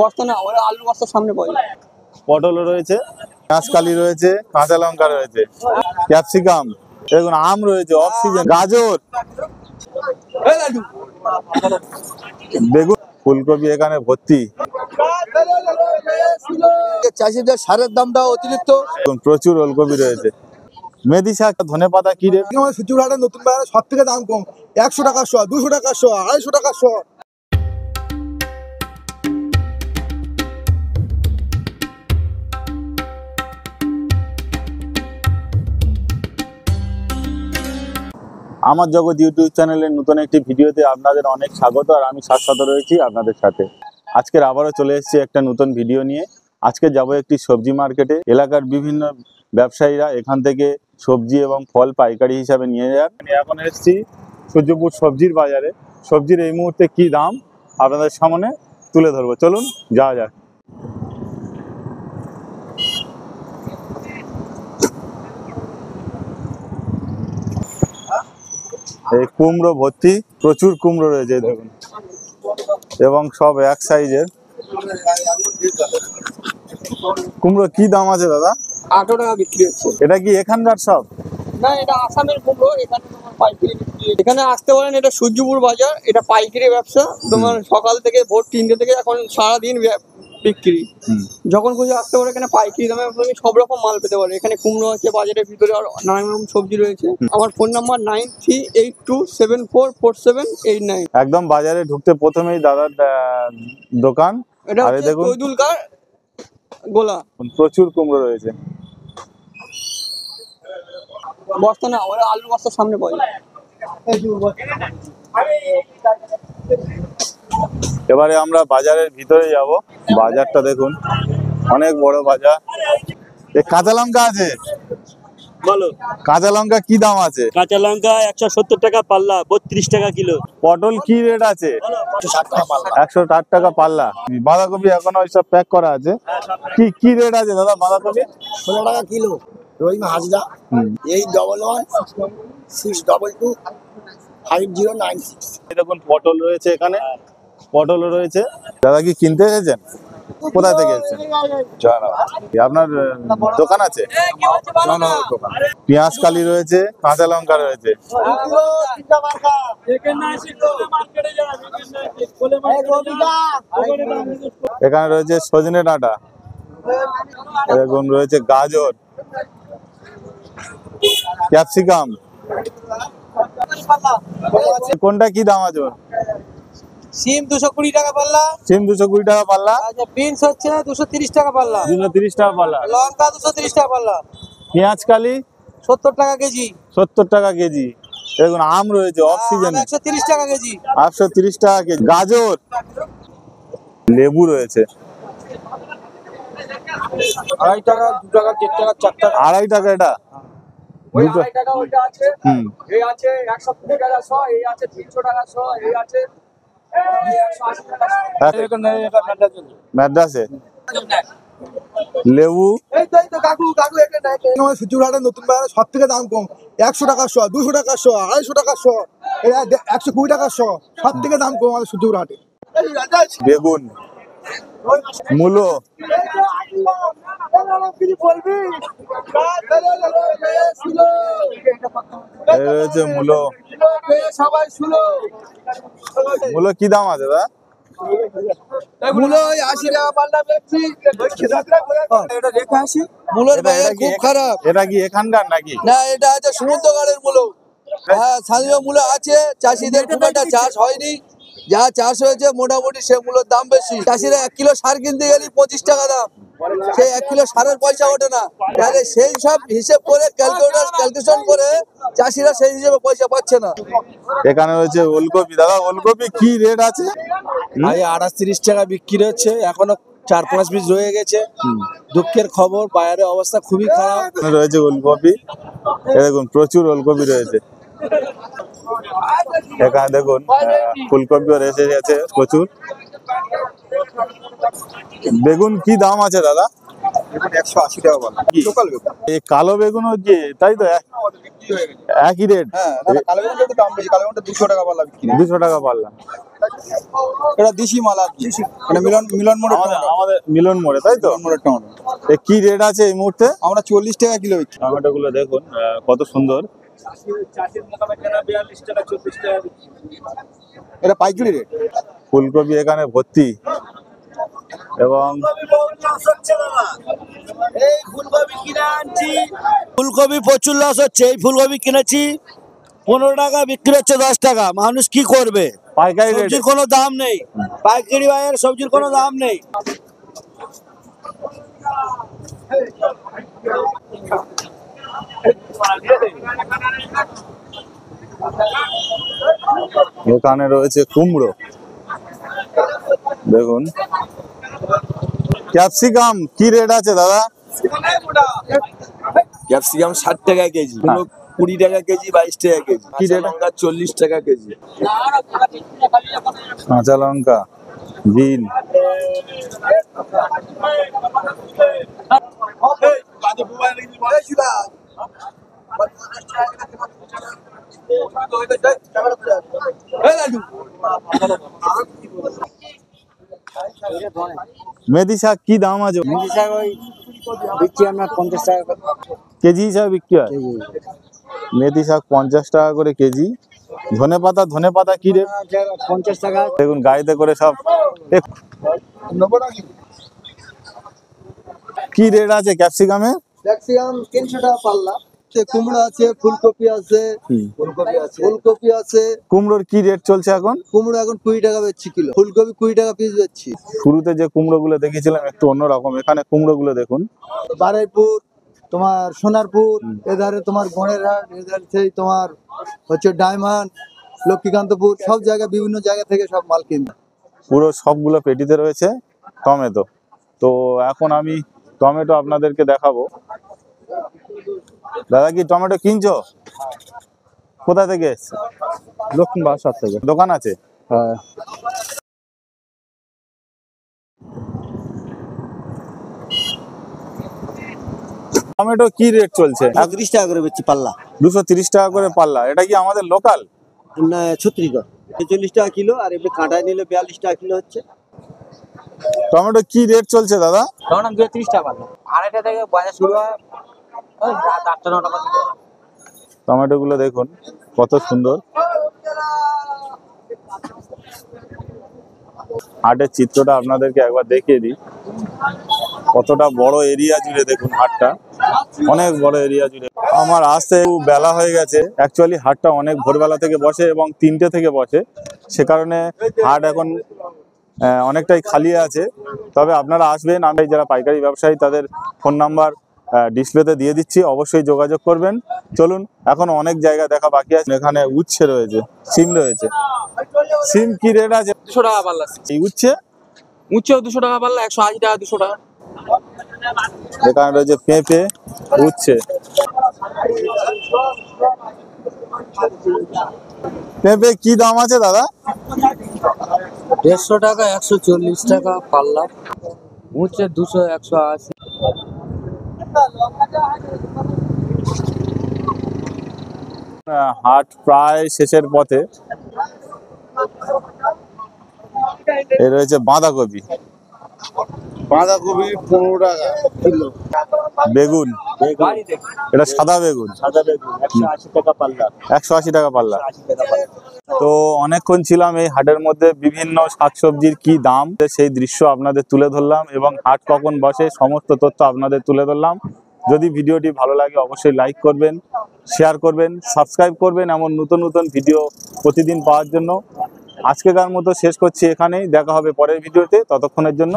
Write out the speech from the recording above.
বস্তা না, ওরা আলু বস্তার সামনে পাওয়া যায়। পটল রয়েছে, কাঁচকালি রয়েছে, কাঁচা লঙ্কা রয়েছে, ক্যাপসিকাম, দেখুন আম রয়েছে, অফ সিজন, গাজর, বেগুন, ফুলকপি এখানে ভর্তি। চাষিদের সারের দামটা অতিরিক্ত। প্রচুর ওলকপি রয়েছে, মেথি শাক, ধনে পাতা কি রেট? সূর্যঘাটের নতুন বাজারে সব থেকে দাম কম, 100 টাকা শ, 200 টাকা শ, 250 টাকা শ। আমার জগৎ ইউটিউব চ্যানেলের নতুন একটি ভিডিওতে আপনাদের অনেক স্বাগত। আর আমি শাশ্বত রয়েছি আপনাদের সাথে। আজকের আবারও চলে এসেছি একটা নতুন ভিডিও নিয়ে। আজকে যাব একটি সবজি মার্কেটে। এলাকার বিভিন্ন ব্যবসায়ীরা এখান থেকে সবজি এবং ফল পাইকারি হিসাবে নিয়ে যান। এখন এসেছি সূর্যপুর সবজির বাজারে। সবজির এই মুহূর্তে কি দাম আপনাদের সামনে তুলে ধরবো, চলুন যাওয়া যাক। এই কুমড়ো ভর্তি, প্রচুর কুমড়ো রয়েছে দেখুন, এবং সব এক সাইজের। কুমড়ো কি দাম আছে দাদা? 18 টাকা বিক্রি হচ্ছে। এটা কি এখানকার সব? না, এটা আসামের কুমড়ো। এখানে তোমার পাইকারি বিক্রি। এখানে আসতে পারেন, এটা সূর্যপুর বাজার, এটা পাইকারি ব্যবসা। তোমার সকাল থেকে ভোর 3টে থেকে এখন সারাদিন বিক্রি। যখন খুঁজে আসতে পারে, এখানে পাইকারি দামে তুমি সব রকম মাল পেতে পারো। এখানে কুমড়ো আছে, বাজারের ভিতরে আর নানান রকম সবজি রয়েছে। আমার ফোন নাম্বার 9382744789। একদম বাজারে ঢুকতে প্রথমেই দাদার দোকান। এটা আরে হচ্ছে দেখুন, তৈদুলকার গোলা। প্রচুর কুমড়ো রয়েছে। বস্তা না, ওরা আলু বস্তার সামনে পাওয়া যায়। এবারে আমরা বাজারের ভিতরে যাব। বাজারটা দেখুন, অনেক বড় বাজার। এই কাঁচা লঙ্কা আছে, বলো। কাঁচা লঙ্কা কি দাম আছে? কাঁচা লঙ্কা 170 টাকা পাল্লা, 32 টাকা কিলো। পটল কি রেট আছে? 160 টাকা পাল্লা। বাঁধাকপি এখনো ওইসব প্যাক করা আছে। কি কি রেট আছে দাদা বাঁধাকপি? 16 টাকা কিলো। রহিম হাজরা, 8116225096। দেখুন পটল রয়েছে এখানে, পটল রয়েছে। দাদা কি কিনতে এসেছেন? কোথা থেকে এসেছেন? আপনার দোকান আছে? পেঁয়াজ কালি রয়েছে, কাঁচা লঙ্কা রয়েছে। এখানে রয়েছে সজনে ডাঁটা, এরকম রয়েছে গাজর, ক্যাপসিকাম। কোনটা কি দাম আছে? সিম 220 টাকা পাল্লা। সিম 220 টাকা পাল্লা। আচ্ছা, বিনস হচ্ছে 230 টাকা পাল্লা। 230 টাকা পাল্লা। লঙ্কা 230 টাকা পাল্লা। পেঁয়াজ কালি 70 টাকা কেজি। 70 টাকা কেজি। দেখুন আম রয়েছে অফ সিজন, 130 টাকা কেজি। 130 টাকা কেজি। গাজর, লেবু রয়েছে 2.5 টাকা, 2 টাকা, 1.5 টাকা, 4 টাকা। 2.5 টাকা এটা। ওই দুটো। 2.5 টাকা ওইটা আছে। এই আছে 120 টাকা 100, এই আছে 300 টাকা 100, এই আছে 180 টাকা 100। ম্যাড্রাসে লেবু, এই তো কাকু এখানে সূর্যঘাটের নতুন বাজারে সব থেকে দাম কম, 100 টাকা শ, 200 টাকা শ, 250 টাকা শ, 120 টাকা শ। সব থেকে দাম কম আমাদের সূর্যঘাটে। বেগুন, মূলো, এই রয়েছে মূলো। মূলো কি দাম আছে দাদা? মূলো 80 টাকা পাল্লা বেচছি। এটা রেখে আসি। মূলোর বাজার খুব খারাপ। এটা কি এখানকার নাকি? না, এটা আছে সমুদ্রগড়ের মূলো। হ্যাঁ, স্থানীয় মূলো আছে। চাষিদের খুব একটা চাষ হয়নি। যা চাষ হয়েছে মোটামুটি সে মূলোর দাম বেশি। চাষিরা 1 কিলো সার কিনতে গেলে 25 টাকা দাম। সেই 1 কিলো সারের পয়সা ওঠে না। তাহলে সেই সব হিসেব করে ক্যালকুলেশন করে চাষিরা সেই হিসেবে পয়সা পাচ্ছে না। এখানে রয়েছে ওলকপি। দাদা ওলকপি কি রেট আছে? আগে 38 টাকা বিক্রি হচ্ছে, এখনো 4-5 পিস রয়ে গেছে। দুঃখের খবর, বাজারের অবস্থা খুবই খারাপ। এখানে রয়েছে ওলকপি, দেখুন প্রচুর ওলকপি রয়েছে। এখানে দেখুন ফুলকপিও এসে গেছে প্রচুর। বেগুন কি দাম আছে দাদা? এখন 180 টাকা পাল্লা লোকাল বেগুন। এই কালো বেগুন হচ্ছে তাই তো একই রেট? হ্যাঁ না, কালো বেগুনটা একটু দাম বেশি, কালো বেগুনটা 200 টাকা পাল্লা বিক্রি। 200 টাকা পাল্লা। এটা দেশি মাল আর কি, এটা মিলন মোড়ের টমেটো। আমাদের মিলন মোড়ে তাই তো? মিলন মোড়ের টমেটো কি রেট আছে এই মুহূর্তে? আমরা 40 টাকা কিলো বিক্রি। টমেটো গুলো দেখুন কত সুন্দর। এটা পাইকারি রেট। ফুলকপি এখানে ভর্তি এবং এই ফুলকপি কিনে আনছি, ফুলকপি প্রচুর লস হচ্ছে। এই ফুলকপি কিনেছি 15 টাকা, বিক্রি হচ্ছে 10 টাকা। মানুষ কি করবে? পাইকারি রেট। সবজির কোনো দাম নেই, পাইকারি বাজারে সবজির কোনো দাম নেই। এখানে রয়েছে কুমড়ো দেখুন। ক্যাপসিকাম কি রেট আছে দাদা? ক্যাপসিকাম 60 টাকা কেজি, 20 টাকা কেজি, 22 টাকা কেজি। কি রেট? লঙ্কা 40 টাকা কেজি। কাঁচা লঙ্কা, বিন, মেথি শাক কি দাম আছে? মেথি শাক ওই দিচ্ছি আমরা 50 টাকা কেজি হিসাবে বিক্রি হয়। মেথি শাক 50 টাকা করে কেজি। ধনে পাতা কি রেট? 50 টাকা। দেখুন গাড়িতে করে সব। কি রেট আছে ক্যাপসিকামে? ম্যাক্সিমাম 300 টাকা পাল্লা। কুমড়ো আছে, ফুলকপি আছে, ফুলকপি আছে। কুমড়োর কি রেট চলছে এখন? কুমড়ো এখন 20 টাকা বেচছি কিলো, ফুলকপি 20 টাকা পিস বেচছি। শুরুতে যে কুমড়ো গুলো দেখেছিলাম একটু অন্যরকম, এখানে কুমড়ো গুলো দেখুন। বারাইপুর, তোমার সোনারপুর, এধারে তোমার গড়েরহাট, এধারে সেই তোমার হচ্ছে ডায়মন্ড, লক্ষ্মীকান্তপুর, সব জায়গা বিভিন্ন জায়গা থেকে সব মাল কিনতে। পুরো সবগুলো পেটিতে রয়েছে টমেটো। তো এখন আমি টমেটো আপনাদেরকে দেখাবো। দাদা কি টমেটো কিনছো? কোথা থেকে এসছে? দক্ষিণ বারাসাত থেকে। দোকান আছে? হ্যাঁ। টমেটো কি রেট চলছে? 30 টাকা করে বেচছি পাল্লা। 230 টাকা করে পাল্লা। এটা কি আমাদের লোকাল? না, 36 40 টাকা কিলো, আর এমনি কাঁটায় নিলে 42 টাকা কিলো হচ্ছে। টমেটো কি রেট চলছে দাদা? তখন 30 টাকা পাল্লা। 2.5টা থেকে বাজার শুরু হয়, ওই রাত 8টা-9টা পর্যন্ত। টমেটো গুলো দেখুন কত সুন্দর। হাটের চিত্রটা আপনাদেরকে একবার দেখিয়ে দিই। কতটা বড় এরিয়া জুড়ে দেখুন হাটটা, অনেক বড় এরিয়া জুড়ে। আমার আসতে বেলা হয়ে গেছে। অ্যাকচুয়ালি হাটটা অনেক ভোরবেলা থেকে বসে এবং 3টে থেকে বসে, সে কারণে হাট এখন অনেকটাই খালি আছে। তবে আপনারা আসবেন, আমি যারা পাইকারি ব্যবসায়ী তাদের ফোন নাম্বার ডিসপ্লেতে দিয়ে দিচ্ছি, অবশ্যই যোগাযোগ করবেন। চলুন, এখন অনেক জায়গা দেখা বাকি আছে। এখানে উচ্ছে রয়েছে, সিম রয়েছে। সিম কি রেট আছে? 200 টাকা পাল্লা। এই উচ্ছে? উচ্ছেও 200 টাকা পাল্লা, 180 টাকা, 200 টাকা। এখানে রয়েছে পেঁপে, উচ্ছে। পেঁপে কি দাম আছে দাদা? 150 টাকা, 140 টাকা পাল্লা। উচ্ছে 200, 180। হাট প্রায় শেষের পথে। এই রয়েছে বাঁধাকপি। বাঁধাকপি 15 টাকা কিলো। বেগুন, এটা সাদা বেগুন, 180 টাকা পাল্লা। 180 টাকা পাল্লা। 80 টাকা পাল্লা। তো অনেকক্ষণ ছিলাম এই হাটের মধ্যে, বিভিন্ন শাকসবজির কি দাম সেই দৃশ্য আপনাদের তুলে ধরলাম এবং হাট কখন বসে সমস্ত তথ্য আপনাদের তুলে ধরলাম। যদি ভিডিওটি ভালো লাগে অবশ্যই লাইক করবেন, শেয়ার করবেন, সাবস্ক্রাইব করবেন এমন নতুন নতুন ভিডিও প্রতিদিন পাওয়ার জন্য। আজকেকার মতো শেষ করছি এখানেই, দেখা হবে পরের ভিডিওতে। ততক্ষণের জন্য